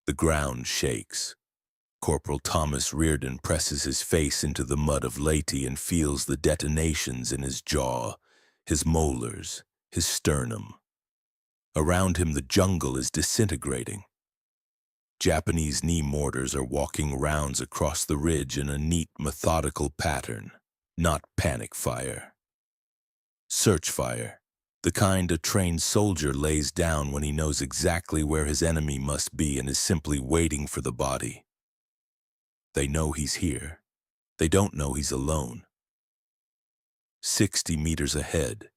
The ground shakes. Corporal Thomas Reardon presses his face into the mud of Leyte and feels the detonations in his jaw, his molars, his sternum. Around him the jungle is disintegrating. Japanese knee mortars are walking rounds across the ridge in a neat, methodical pattern, not panic fire. Search fire, the kind a trained soldier lays down when he knows exactly where his enemy must be and is simply waiting for the body. They know he's here. They don't know he's alone. 60 meters ahead,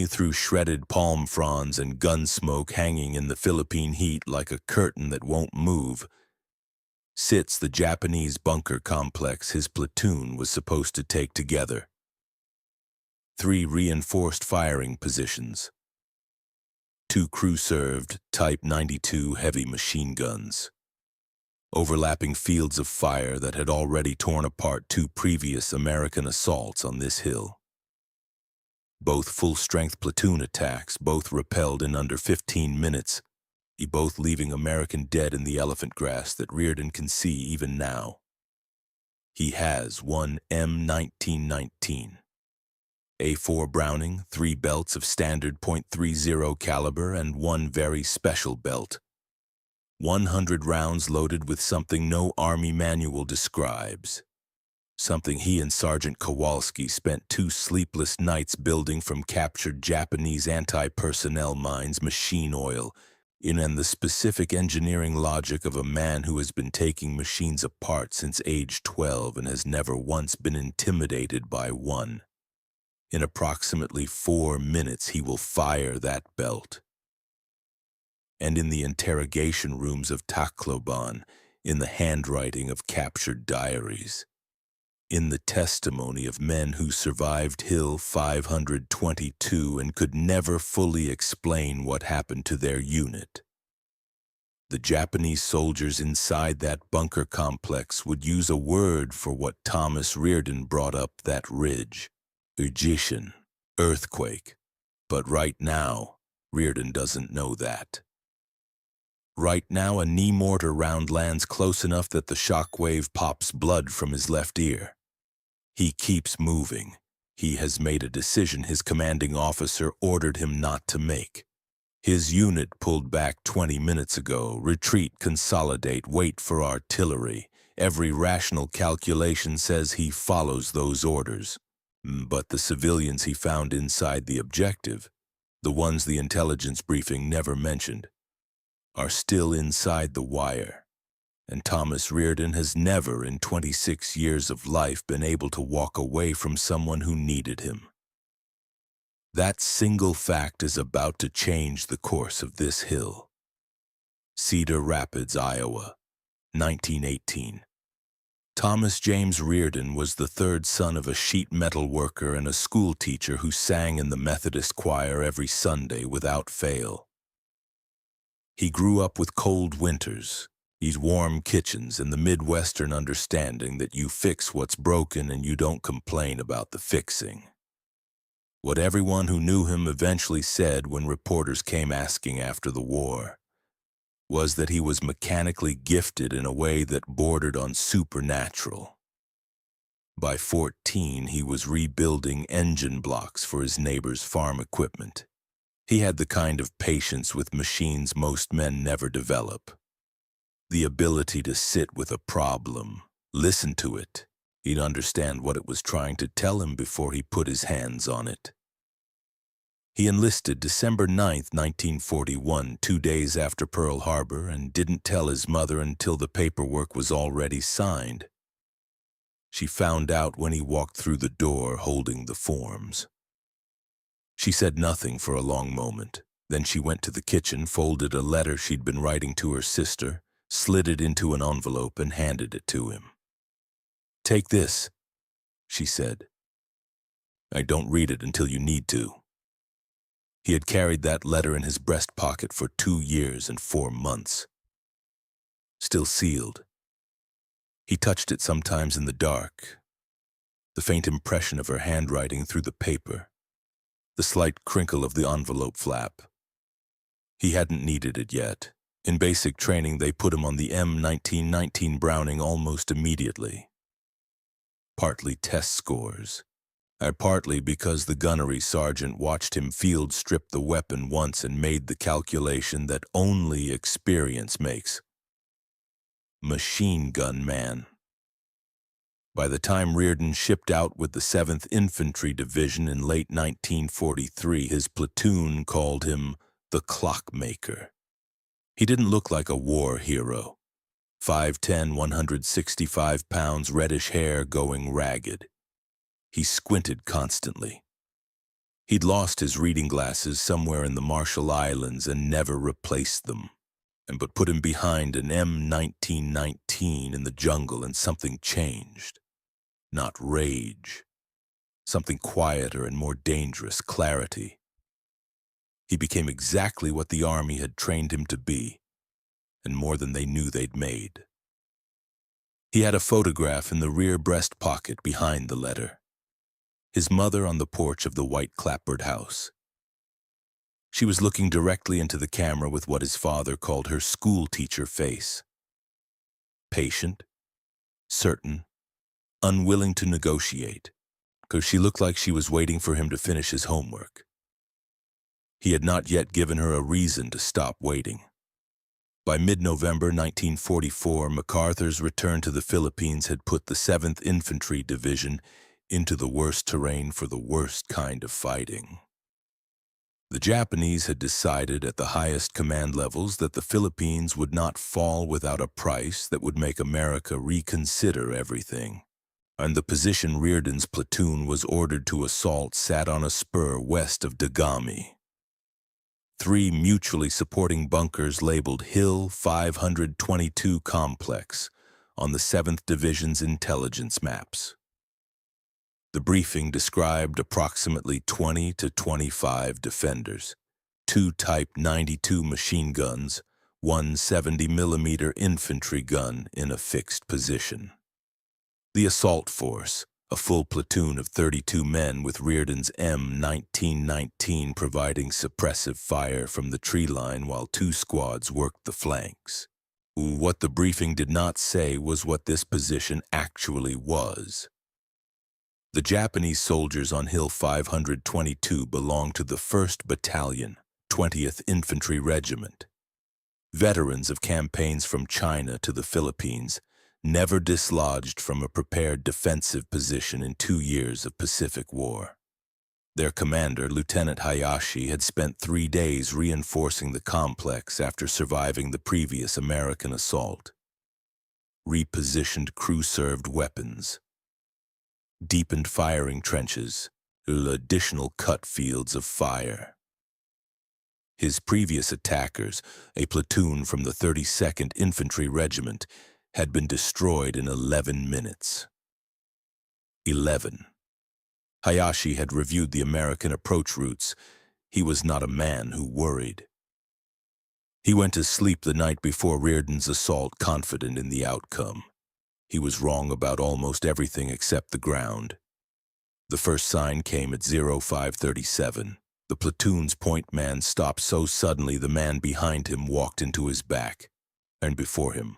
through shredded palm fronds and gun smoke hanging in the Philippine heat like a curtain that won't move, sits the Japanese bunker complex his platoon was supposed to take together. 3 reinforced firing positions. 2 crew-served Type 92 heavy machine guns. Overlapping fields of fire that had already torn apart 2 previous American assaults on this hill. Both full-strength platoon attacks, both repelled in under 15 minutes, both leaving American dead in the elephant grass that Reardon can see even now. He has 1 M1919. A4 Browning, 3 belts of standard .30 caliber and 1 very special belt. 100 rounds loaded with something no Army manual describes. Something he and Sergeant Kowalski spent 2 sleepless nights building from captured Japanese anti-personnel mines, machine oil, and the specific engineering logic of a man who has been taking machines apart since age 12 and has never once been intimidated by one. In approximately 4 minutes he will fire that belt. And in the interrogation rooms of Tacloban, in the handwriting of captured diaries, in the testimony of men who survived Hill 522 and could never fully explain what happened to their unit, the Japanese soldiers inside that bunker complex would use a word for what Thomas Reardon brought up that ridge: Jishin, earthquake. But right now, Reardon doesn't know that. Right now, a knee mortar round lands close enough that the shockwave pops blood from his left ear. He keeps moving. He has made a decision his commanding officer ordered him not to make. His unit pulled back 20 minutes ago. Retreat, consolidate, wait for artillery. Every rational calculation says he follows those orders. But the civilians he found inside the objective, the ones the intelligence briefing never mentioned, are still inside the wire. And Thomas Reardon has never in 26 years of life been able to walk away from someone who needed him. That single fact is about to change the course of this hill. Cedar Rapids, Iowa, 1918. Thomas James Reardon was the 3rd son of a sheet metal worker and a school teacher who sang in the Methodist choir every Sunday without fail. He grew up with cold winters, these warm kitchens, and the Midwestern understanding that you fix what's broken and you don't complain about the fixing. What everyone who knew him eventually said when reporters came asking after the war was that he was mechanically gifted in a way that bordered on supernatural. By 14, he was rebuilding engine blocks for his neighbor's farm equipment. He had the kind of patience with machines most men never develop. The ability to sit with a problem, listen to it. He'd understand what it was trying to tell him before he put his hands on it. He enlisted December 9th, 1941, 2 days after Pearl Harbor, and didn't tell his mother until the paperwork was already signed. She found out when he walked through the door holding the forms. She said nothing for a long moment. Then she went to the kitchen, folded a letter she'd been writing to her sister, slid it into an envelope, and handed it to him. "Take this," she said. "I don't read it until you need to." He had carried that letter in his breast pocket for 2 years and 4 months. Still sealed. He touched it sometimes in the dark. The faint impression of her handwriting through the paper. The slight crinkle of the envelope flap. He hadn't needed it yet. In basic training, they put him on the M1919 Browning almost immediately. Partly test scores, and partly because the gunnery sergeant watched him field strip the weapon once and made the calculation that only experience makes. Machine gun man. By the time Reardon shipped out with the 7th Infantry Division in late 1943, his platoon called him the Clockmaker. He didn't look like a war hero. 5'10", 165 pounds, reddish hair going ragged. He squinted constantly. He'd lost his reading glasses somewhere in the Marshall Islands and never replaced them. But put him behind an M1919 in the jungle and something changed. Not rage. Something quieter and more dangerous, clarity. He became exactly what the Army had trained him to be, and more than they knew they'd made. He had a photograph in the rear breast pocket behind the letter. His mother on the porch of the white clapboard house. She was looking directly into the camera with what his father called her school teacher face. Patient, certain, unwilling to negotiate, because she looked like she was waiting for him to finish his homework. He had not yet given her a reason to stop waiting. By mid-November 1944, MacArthur's return to the Philippines had put the 7th Infantry Division into the worst terrain for the worst kind of fighting. The Japanese had decided at the highest command levels that the Philippines would not fall without a price that would make America reconsider everything, and the position Reardon's platoon was ordered to assault sat on a spur west of Dagami. 3 mutually supporting bunkers labeled Hill 522 Complex on the 7th Division's intelligence maps. The briefing described approximately 20 to 25 defenders, 2 Type 92 machine guns, 1 70mm infantry gun in a fixed position. The assault force, a full platoon of 32 men with Reardon's M1919 providing suppressive fire from the tree line while 2 squads worked the flanks. What the briefing did not say was what this position actually was. The Japanese soldiers on Hill 522 belonged to the 1st Battalion, 20th Infantry Regiment. Veterans of campaigns from China to the Philippines, never dislodged from a prepared defensive position in 2 years of Pacific War. Their commander, Lieutenant Hayashi, had spent 3 days reinforcing the complex after surviving the previous American assault. Repositioned crew-served weapons, deepened firing trenches, additional cut fields of fire. His previous attackers, a platoon from the 32nd Infantry Regiment, had been destroyed in 11 minutes. 11. Hayashi had reviewed the American approach routes. He was not a man who worried. He went to sleep the night before Reardon's assault confident in the outcome. He was wrong about almost everything except the ground. The first sign came at 0537. The platoon's point man stopped so suddenly the man behind him walked into his back, and before him,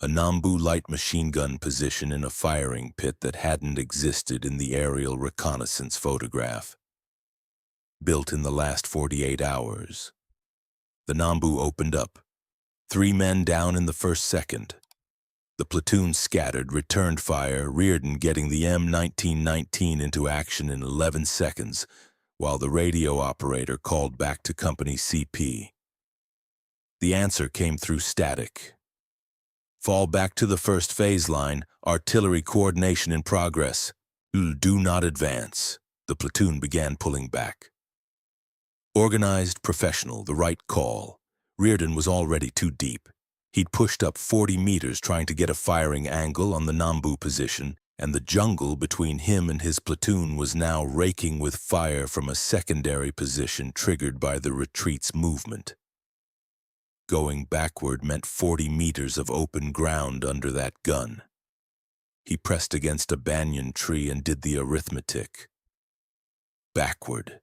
a Nambu light machine gun position in a firing pit that hadn't existed in the aerial reconnaissance photograph. Built in the last 48 hours. The Nambu opened up. 3 men down in the first second. The platoon scattered, returned fire, Reardon getting the M1919 into action in 11 seconds, while the radio operator called back to Company CP. The answer came through static. Fall back to the first phase line, artillery coordination in progress. Do not advance. The platoon began pulling back. Organized, professional, the right call. Reardon was already too deep. He'd pushed up 40 meters trying to get a firing angle on the Nambu position, and the jungle between him and his platoon was now raking with fire from a secondary position triggered by the retreat's movement. Going backward meant 40 meters of open ground under that gun. He pressed against a banyan tree and did the arithmetic. Backward.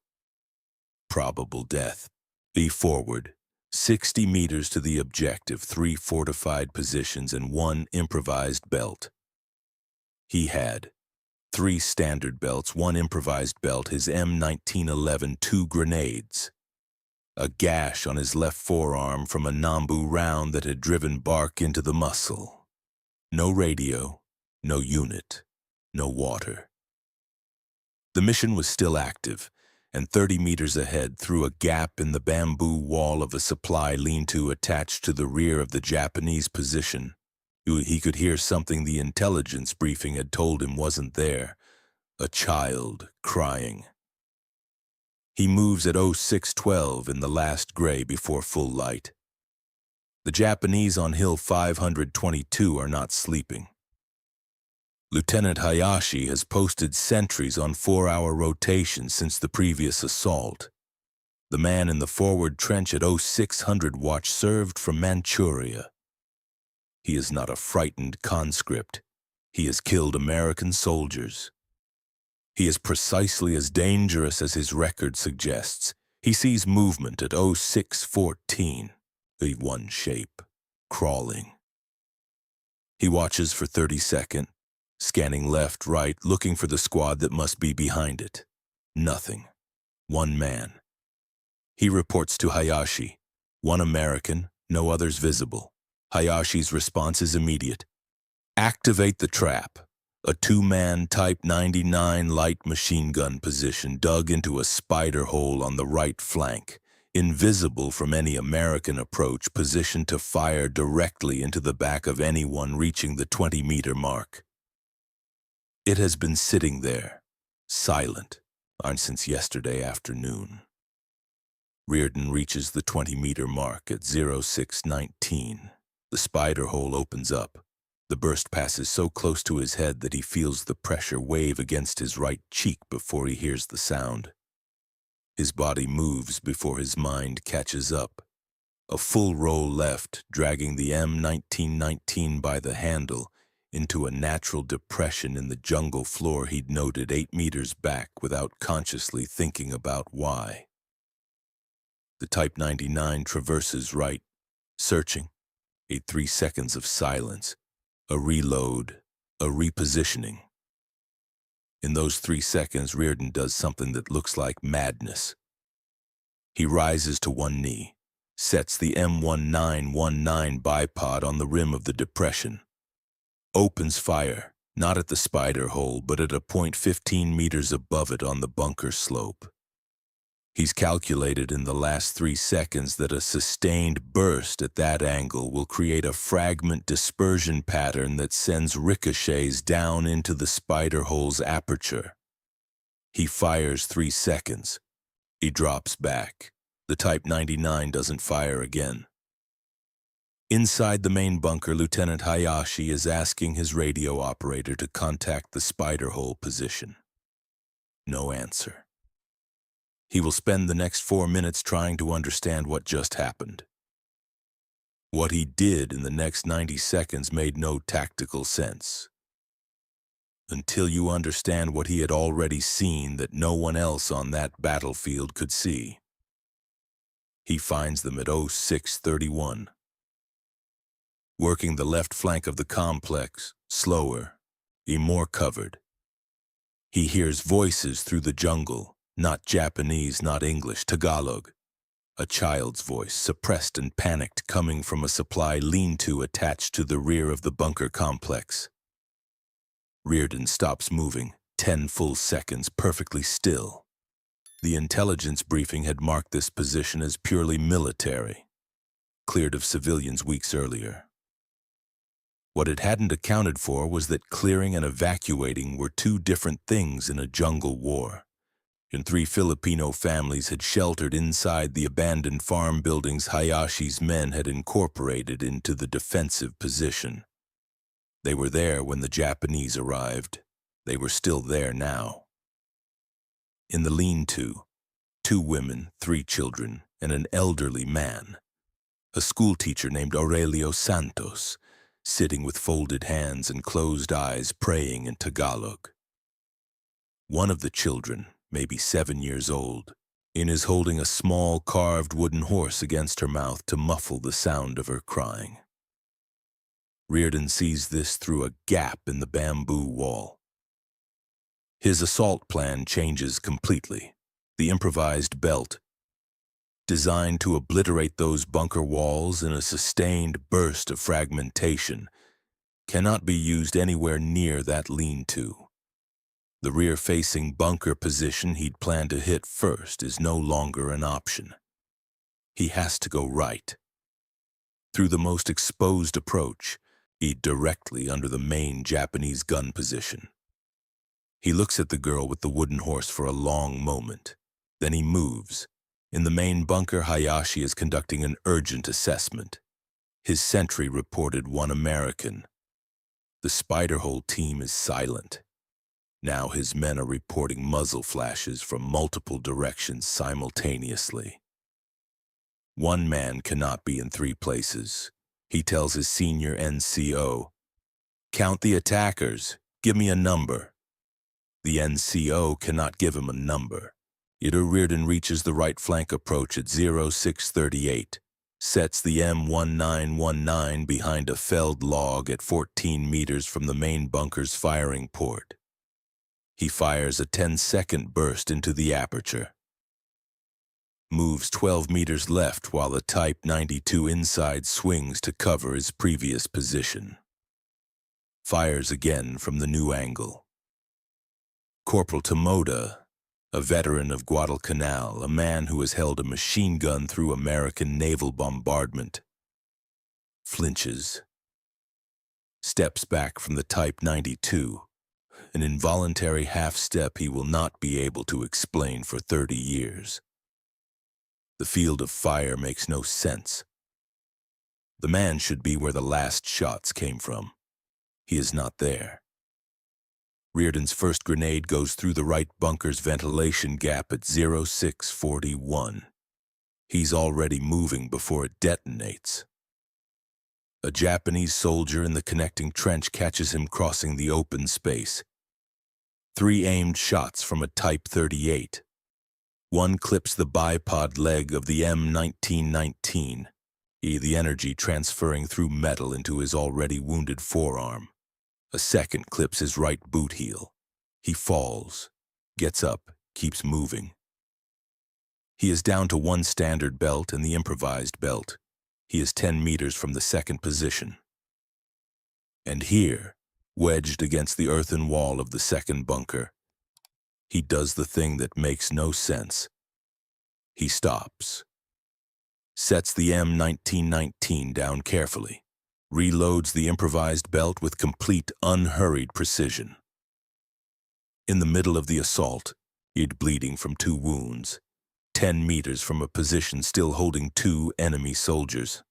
Probable death. Forward. 60 meters to the objective, 3 fortified positions and 1 improvised belt. He had 3 standard belts, 1 improvised belt, his M1911, 2 grenades, a gash on his left forearm from a Nambu round that had driven bark into the muscle. No radio, no unit, no water. The mission was still active, and 30 meters ahead, through a gap in the bamboo wall of a supply lean-to attached to the rear of the Japanese position, he could hear something the intelligence briefing had told him wasn't there: a child crying. He moves at 0612 in the last gray before full light. The Japanese on Hill 522 are not sleeping. Lieutenant Hayashi has posted sentries on 4-hour rotation since the previous assault. The man in the forward trench at 0600 watch served from Manchuria. He is not a frightened conscript. He has killed American soldiers. He is precisely as dangerous as his record suggests. He sees movement at 0614, a one shape, crawling. He watches for 30 seconds, scanning left, right, looking for the squad that must be behind it. Nothing. One man. He reports to Hayashi. 1 American, no others visible. Hayashi's response is immediate. Activate the trap. A 2-man Type 99 light machine gun position dug into a spider hole on the right flank, invisible from any American approach, positioned to fire directly into the back of anyone reaching the 20-meter mark. It has been sitting there, silent, since yesterday afternoon. Reardon reaches the 20-meter mark at 0619. The spider hole opens up. The burst passes so close to his head that he feels the pressure wave against his right cheek before he hears the sound. His body moves before his mind catches up. A full roll left, dragging the M1919 by the handle into a natural depression in the jungle floor he'd noted 8 meters back without consciously thinking about why. The Type 99 traverses right, searching. 3 seconds of silence. A reload, a repositioning. In those 3 seconds, Reardon does something that looks like madness. He rises to one knee, sets the M1919 bipod on the rim of the depression, opens fire, not at the spider hole, but at a point 15 meters above it on the bunker slope. He's calculated in the last 3 seconds that a sustained burst at that angle will create a fragment dispersion pattern that sends ricochets down into the spider hole's aperture. He fires 3 seconds. He drops back. The Type 99 doesn't fire again. Inside the main bunker, Lieutenant Hayashi is asking his radio operator to contact the spider hole position. No answer. He will spend the next 4 minutes trying to understand what just happened. What he did in the next 90 seconds made no tactical sense. Until you understand what he had already seen that no one else on that battlefield could see. He finds them at 0631. Working the left flank of the complex, slower, more covered. He hears voices through the jungle. Not Japanese, not English, Tagalog. A child's voice, suppressed and panicked, coming from a supply lean-to attached to the rear of the bunker complex. Reardon stops moving, 10 full seconds, perfectly still. The intelligence briefing had marked this position as purely military, cleared of civilians weeks earlier. What it hadn't accounted for was that clearing and evacuating were 2 different things in a jungle war. And 3 Filipino families had sheltered inside the abandoned farm buildings Hayashi's men had incorporated into the defensive position. They were there when the Japanese arrived. They were still there now. In the lean-to, 2 women, 3 children, and an elderly man. A schoolteacher named Aurelio Santos, sitting with folded hands and closed eyes, praying in Tagalog. One of the children, maybe 7 years old, In is holding a small carved wooden horse against her mouth to muffle the sound of her crying. Reardon sees this through a gap in the bamboo wall. His assault plan changes completely. The improvised belt, designed to obliterate those bunker walls in a sustained burst of fragmentation, cannot be used anywhere near that lean-to. The rear-facing bunker position he'd planned to hit first is no longer an option. He has to go right. Through the most exposed approach, directly under the main Japanese gun position. He looks at the girl with the wooden horse for a long moment. Then he moves. In the main bunker, Hayashi is conducting an urgent assessment. His sentry reported 1 American. The Spiderhole team is silent. Now his men are reporting muzzle flashes from multiple directions simultaneously. One man cannot be in 3 places. He tells his senior NCO, "Count the attackers. Give me a number." The NCO cannot give him a number. Reardon reaches the right flank approach at 0638, sets the M1919 behind a felled log at 14 meters from the main bunker's firing port. He fires a 10-second burst into the aperture. Moves 12 meters left while the Type 92 inside swings to cover his previous position. Fires again from the new angle. Corporal Tomoda, a veteran of Guadalcanal, a man who has held a machine gun through American naval bombardment, flinches, steps back from the Type 92, an involuntary half-step he will not be able to explain for 30 years. The field of fire makes no sense. The man should be where the last shots came from. He is not there. Reardon's first grenade goes through the right bunker's ventilation gap at 0641. He's already moving before it detonates. A Japanese soldier in the connecting trench catches him crossing the open space. 3 aimed shots from a Type 38. One clips the bipod leg of the M1919, the energy transferring through metal into his already wounded forearm. A second clips his right boot heel. He falls, gets up, keeps moving. He is down to 1 standard belt and the improvised belt. He is 10 meters from the second position. And here, wedged against the earthen wall of the second bunker, he does the thing that makes no sense. He stops, sets the M1919 down carefully, reloads the improvised belt with complete, unhurried precision. In the middle of the assault, he'd bleeding from 2 wounds, 10 meters from a position still holding 2 enemy soldiers.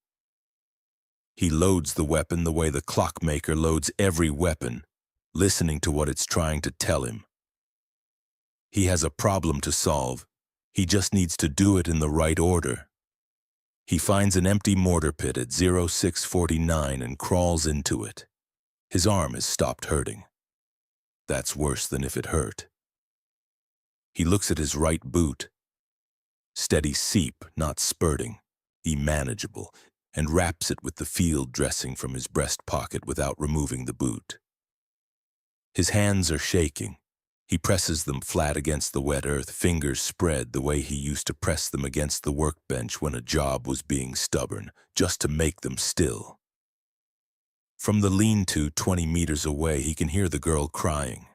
He loads the weapon the way the clockmaker loads every weapon, listening to what it's trying to tell him. He has a problem to solve. He just needs to do it in the right order. He finds an empty mortar pit at 0649 and crawls into it. His arm has stopped hurting. That's worse than if it hurt. He looks at his right boot. Steady seep, not spurting, manageable, and wraps it with the field dressing from his breast pocket without removing the boot. His hands are shaking. He presses them flat against the wet earth, fingers spread the way he used to press them against the workbench when a job was being stubborn, just to make them still. From the lean-to 20 meters away, he can hear the girl crying.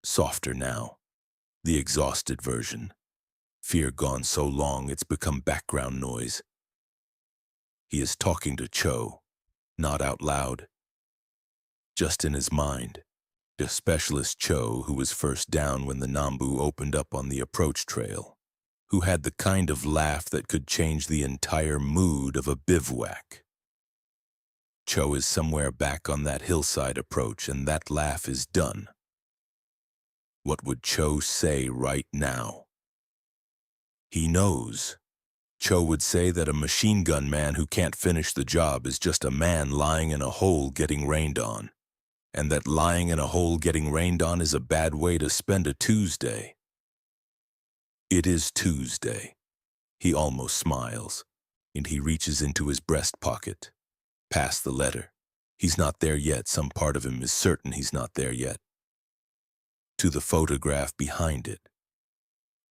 Softer now, the exhausted version. Fear gone so long it's become background noise. He is talking to Cho, not out loud, just in his mind. A specialist Cho who was first down when the Nambu opened up on the approach trail, who had the kind of laugh that could change the entire mood of a bivouac. Cho is somewhere back on that hillside approach, and that laugh is done. What would Cho say right now? He knows. Cho would say that a machine gun man who can't finish the job is just a man lying in a hole getting rained on, and that lying in a hole getting rained on is a bad way to spend a Tuesday. It is Tuesday. He almost smiles, and he reaches into his breast pocket. Past the letter. He's not there yet. Some part of him is certain he's not there yet. To the photograph behind it.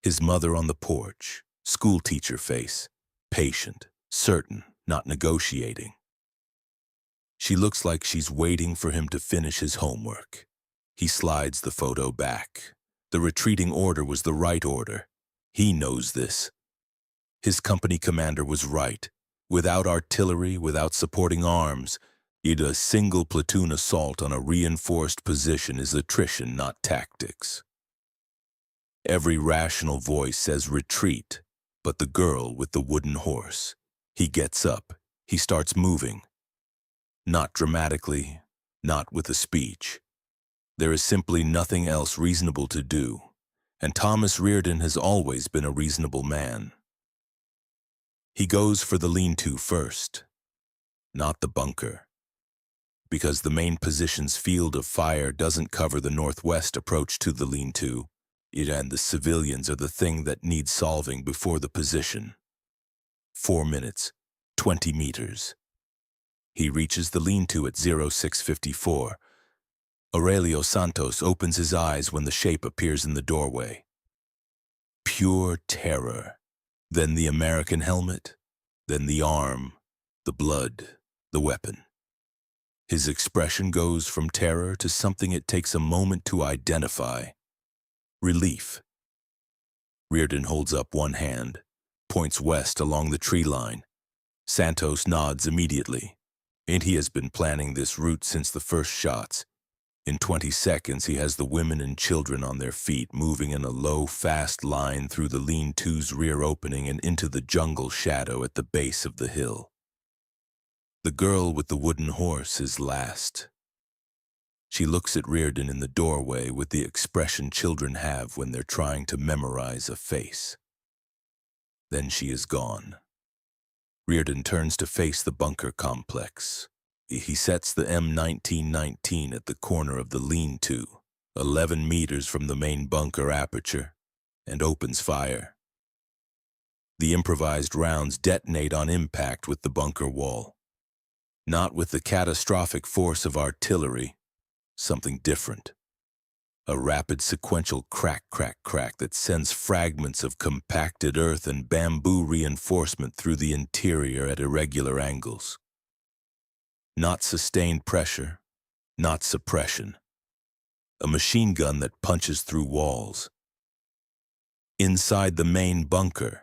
His mother on the porch, schoolteacher face, patient, certain, not negotiating. She looks like she's waiting for him to finish his homework. He slides the photo back. The retreating order was the right order. He knows this. His company commander was right. Without artillery, without supporting arms, a single platoon assault on a reinforced position is attrition, not tactics. Every rational voice says retreat, but the girl with the wooden horse. He gets up. He starts moving. Not dramatically, not with a speech. There is simply nothing else reasonable to do, and Thomas Reardon has always been a reasonable man. He goes for the lean-to first, not the bunker, because the main position's field of fire doesn't cover the northwest approach to the lean-to, and the civilians are the thing that needs solving before the position. 4 minutes, 20 meters. He reaches the lean-to at 0654. Aurelio Santos opens his eyes when the shape appears in the doorway. Pure terror. Then the American helmet. Then the arm, the blood, the weapon. His expression goes from terror to something it takes a moment to identify. Relief. Reardon holds up one hand, points west along the tree line. Santos nods immediately. And he has been planning this route since the first shots. In 20 seconds, he has the women and children on their feet, moving in a low, fast line through the lean-to's rear opening and into the jungle shadow at the base of the hill. The girl with the wooden horse is last. She looks at Reardon in the doorway with the expression children have when they're trying to memorize a face. Then she is gone. Reardon turns to face the bunker complex. He sets the M1919 at the corner of the lean-to, 11 meters from the main bunker aperture, and opens fire. The improvised rounds detonate on impact with the bunker wall. Not with the catastrophic force of artillery, something different. A rapid sequential crack, crack, crack that sends fragments of compacted earth and bamboo reinforcement through the interior at irregular angles. Not sustained pressure, not suppression. A machine gun that punches through walls. Inside the main bunker,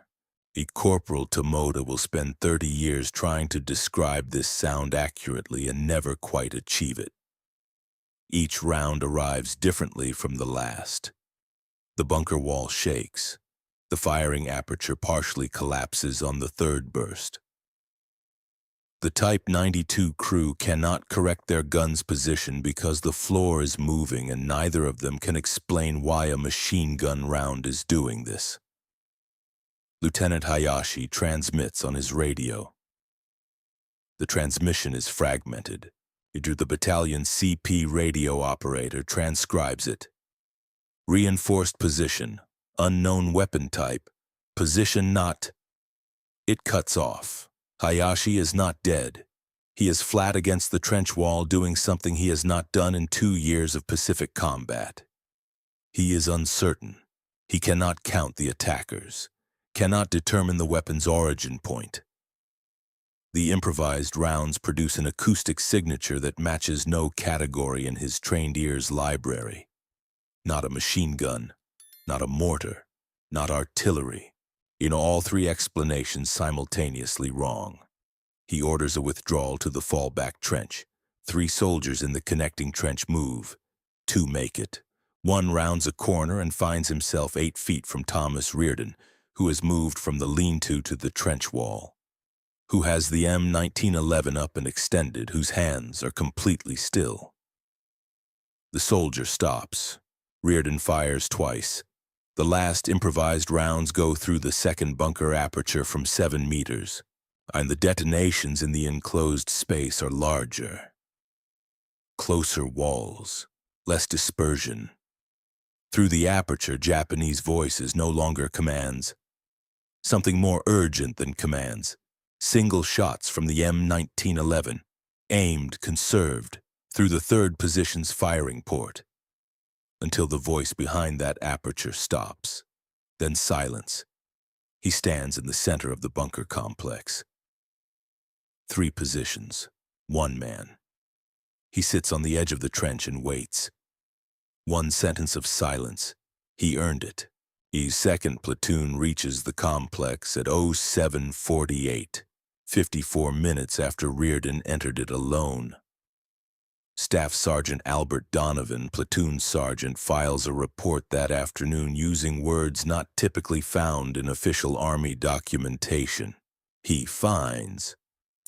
Corporal Tomoda will spend 30 years trying to describe this sound accurately and never quite achieve it. Each round arrives differently from the last. The bunker wall shakes. The firing aperture partially collapses on the third burst. The Type 92 crew cannot correct their gun's position because the floor is moving and neither of them can explain why a machine gun round is doing this. Lieutenant Hayashi transmits on his radio. The transmission is fragmented. The battalion CP radio operator transcribes it. Reinforced position, unknown weapon type, position not. It cuts off. Hayashi is not dead. He is flat against the trench wall doing something he has not done in 2 years of Pacific combat. He is uncertain. He cannot count the attackers, cannot determine the weapon's origin point. The improvised rounds produce an acoustic signature that matches no category in his trained ear's library. Not a machine gun, not a mortar, not artillery. In all 3 explanations simultaneously wrong. He orders a withdrawal to the fallback trench. 3 soldiers in the connecting trench move. 2 make it. 1 rounds a corner and finds himself 8 feet from Thomas Reardon, who has moved from the lean-to the trench wall. Who has the M1911 up and extended, whose hands are completely still. The soldier stops. Reardon fires twice. The last improvised rounds go through the second bunker aperture from 7 meters, and the detonations in the enclosed space are larger. Closer walls, less dispersion. Through the aperture, Japanese voices no longer commands. Something more urgent than commands. Single shots from the M1911, aimed, conserved, through the third position's firing port, until the voice behind that aperture stops. Then silence. He stands in the center of the bunker complex. 3 positions, 1 man. He sits on the edge of the trench and waits. 1 sentence of silence. He earned it. His second platoon reaches the complex at 07:48, 54 minutes after Reardon entered it alone. Staff Sergeant Albert Donovan, platoon sergeant, files a report that afternoon using words not typically found in official Army documentation. He finds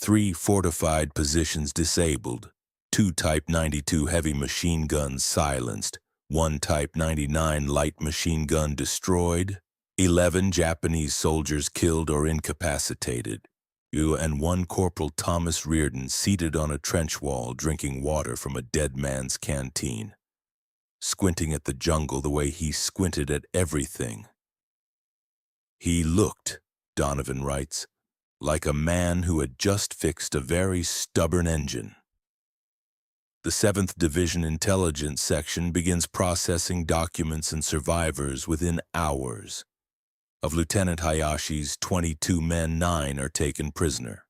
3 fortified positions disabled, 2 Type 92 heavy machine guns silenced, 1 Type 99 light machine gun destroyed, 11 Japanese soldiers killed or incapacitated, and 1 Corporal Thomas Reardon seated on a trench wall drinking water from a dead man's canteen, squinting at the jungle the way he squinted at everything. He looked, Donovan writes, like a man who had just fixed a very stubborn engine. The 7th Division Intelligence Section begins processing documents and survivors within hours. Of Lieutenant Hayashi's 22 men, 9 are taken prisoner.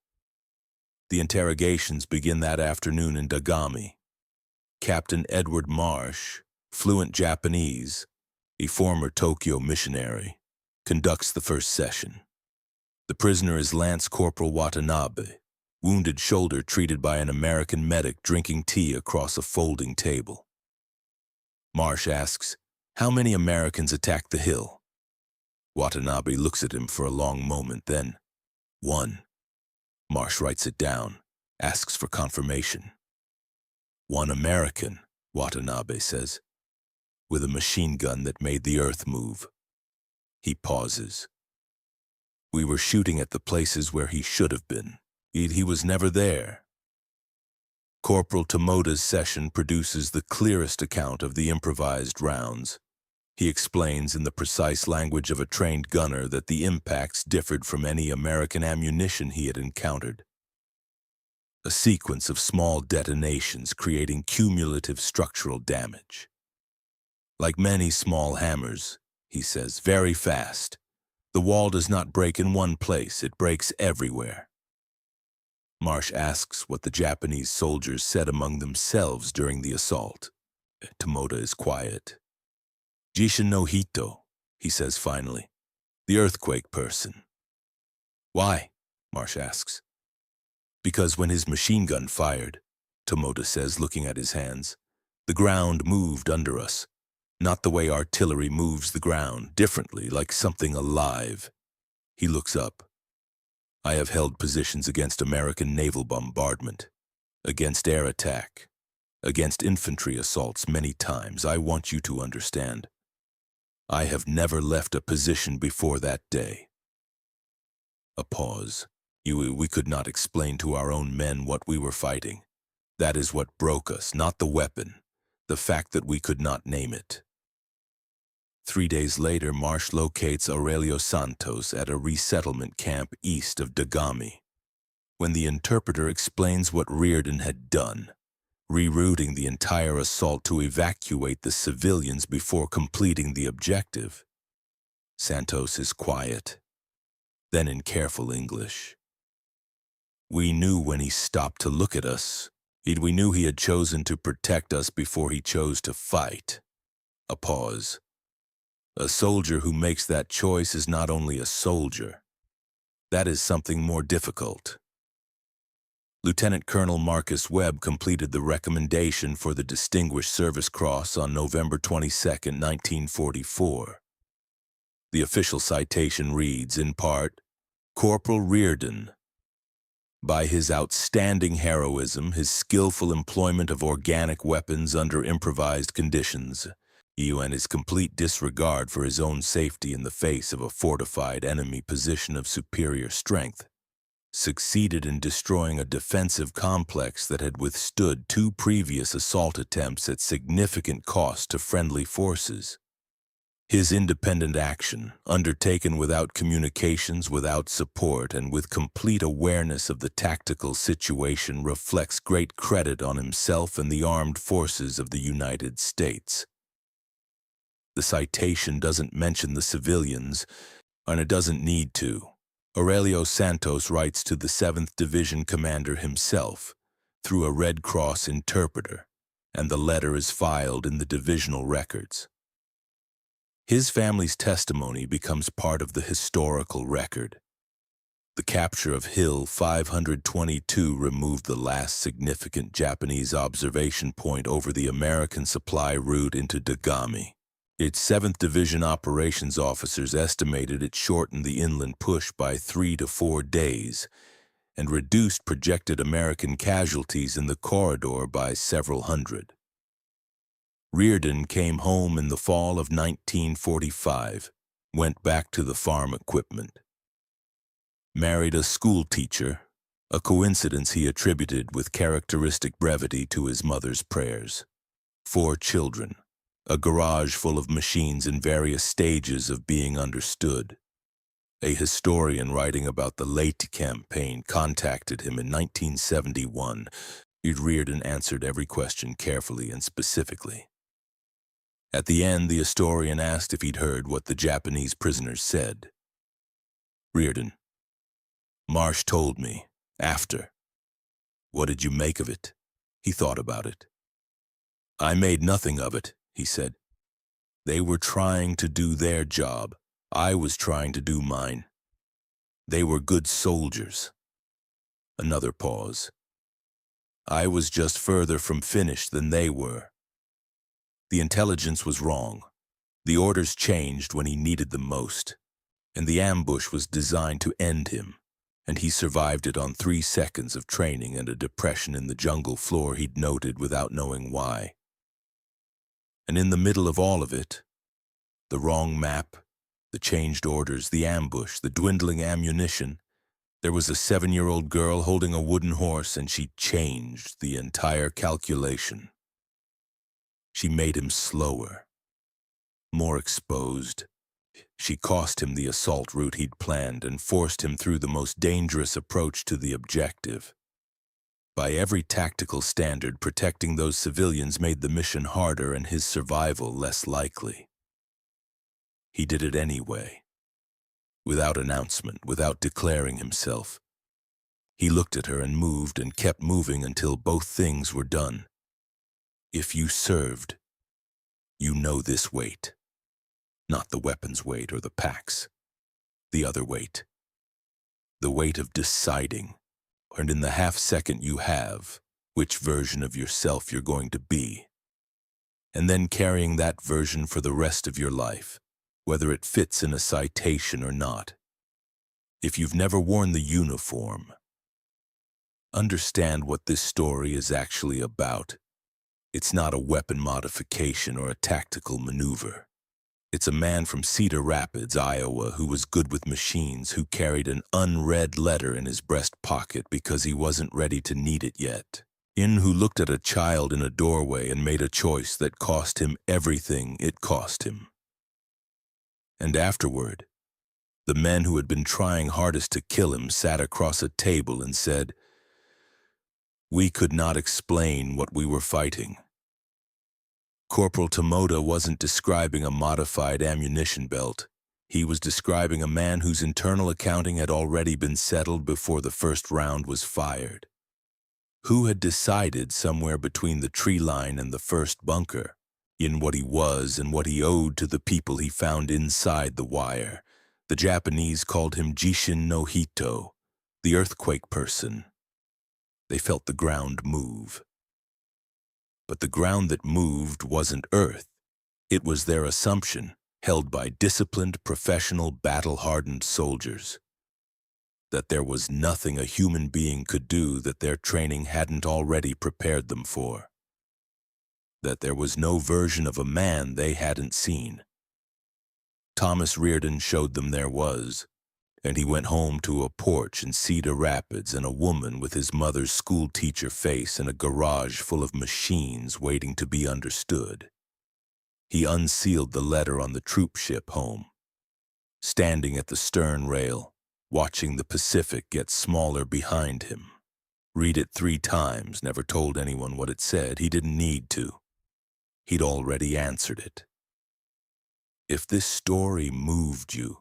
The interrogations begin that afternoon in Dagami. Captain Edward Marsh, fluent Japanese, a former Tokyo missionary, conducts the first session. The prisoner is Lance Corporal Watanabe, wounded shoulder treated by an American medic drinking tea across a folding table. Marsh asks, "How many Americans attacked the hill?" Watanabe looks at him for a long moment, then, "1. Marsh writes it down, asks for confirmation. "1 American, Watanabe says, with a machine gun that made the earth move. He pauses. "We were shooting at the places where he should have been. He was never there." Corporal Tomoda's session produces the clearest account of the improvised rounds. He explains in the precise language of a trained gunner that the impacts differed from any American ammunition he had encountered. A sequence of small detonations creating cumulative structural damage. "Like many small hammers," he says, "very fast. The wall does not break in one place, it breaks everywhere." Marsh asks what the Japanese soldiers said among themselves during the assault. Tomoda is quiet. "Jishin no Hito," he says finally, "the earthquake person." "Why?" Marsh asks. "Because when his machine gun fired," Tomoda says, looking at his hands, "the ground moved under us. Not the way artillery moves the ground, differently, like something alive." He looks up. "I have held positions against American naval bombardment, against air attack, against infantry assaults many times. I want you to understand. I have never left a position before that day." A pause. We could not explain to our own men what we were fighting. That is what broke us, not the weapon, the fact that we could not name it. 3 days later, Marsh locates Aurelio Santos at a resettlement camp east of Dagami. When the interpreter explains what Reardon had done, rerouting the entire assault to evacuate the civilians before completing the objective, Santos is quiet. Then in careful English, "We knew when he stopped to look at us. We knew he had chosen to protect us before he chose to fight." A pause. "A soldier who makes that choice is not only a soldier. That is something more difficult." Lieutenant Colonel Marcus Webb completed the recommendation for the Distinguished Service Cross on November 22, 1944. The official citation reads, in part, "Corporal Reardon, by his outstanding heroism, his skillful employment of organic weapons under improvised conditions, and his complete disregard for his own safety in the face of a fortified enemy position of superior strength, succeeded in destroying a defensive complex that had withstood 2 previous assault attempts at significant cost to friendly forces. His independent action, undertaken without communications, without support, and with complete awareness of the tactical situation, reflects great credit on himself and the armed forces of the United States. The citation doesn't mention the civilians, and it doesn't need to. Aurelio Santos writes to the 7th Division commander himself, through a Red Cross interpreter, and the letter is filed in the divisional records. His family's testimony becomes part of the historical record. The capture of Hill 522 removed the last significant Japanese observation point over the American supply route into Dagami. Its 7th Division operations officers estimated it shortened the inland push by 3 to 4 days and reduced projected American casualties in the corridor by several hundred. Reardon came home in the fall of 1945, went back to the farm equipment. Married a school teacher, a coincidence he attributed with characteristic brevity to his mother's prayers. 4 children, a garage full of machines in various stages of being understood. A historian writing about the Leyte campaign contacted him in 1971. Reardon answered every question carefully and specifically. At the end, the historian asked if he'd heard what the Japanese prisoners said. Reardon: Marsh told me, after. What did you make of it? He thought about it. I made nothing of it, he said. They were trying to do their job. I was trying to do mine. They were good soldiers. Another pause. I was just further from finished than they were. The intelligence was wrong. The orders changed when he needed them most, and the ambush was designed to end him, and he survived it on 3 seconds of training and a depression in the jungle floor he'd noted without knowing why. And in the middle of all of it, the wrong map, the changed orders, the ambush, the dwindling ammunition, there was a 7-year-old girl holding a wooden horse, and she changed the entire calculation. She made him slower, more exposed. She cost him the assault route he'd planned and forced him through the most dangerous approach to the objective. By every tactical standard, protecting those civilians made the mission harder and his survival less likely. He did it anyway, without announcement, without declaring himself. He looked at her and moved and kept moving until both things were done. If you served, you know this weight. Not the weapons weight or the packs. The other weight. The weight of deciding, and in the half-second you have, which version of yourself you're going to be. And then carrying that version for the rest of your life, whether it fits in a citation or not. If you've never worn the uniform, understand what this story is actually about. It's not a weapon modification or a tactical maneuver. It's a man from Cedar Rapids, Iowa, who was good with machines, who carried an unread letter in his breast pocket because he wasn't ready to need it yet. Who looked at a child in a doorway and made a choice that cost him everything it cost him. And afterward, the men who had been trying hardest to kill him sat across a table and said, "We could not explain what we were fighting." Corporal Tomoda wasn't describing a modified ammunition belt. He was describing a man whose internal accounting had already been settled before the first round was fired. Who had decided somewhere between the tree line and the first bunker, in what he was and what he owed to the people he found inside the wire. The Japanese called him Jishin no Hito, the earthquake person. They felt the ground move. But the ground that moved wasn't Earth. It was their assumption, held by disciplined, professional, battle-hardened soldiers. That there was nothing a human being could do that their training hadn't already prepared them for. That there was no version of a man they hadn't seen. Thomas Reardon showed them there was, and he went home to a porch in Cedar Rapids and a woman with his mother's school-teacher face and a garage full of machines waiting to be understood. He unsealed the letter on the troop ship home. Standing at the stern rail, watching the Pacific get smaller behind him. Read it 3 times, never told anyone what it said. He didn't need to. He'd already answered it. If this story moved you,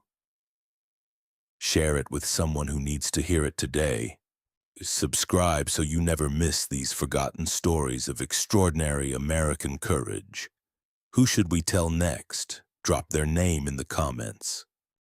share it with someone who needs to hear it today. Subscribe so you never miss these forgotten stories of extraordinary American courage. Who should we tell next? Drop their name in the comments.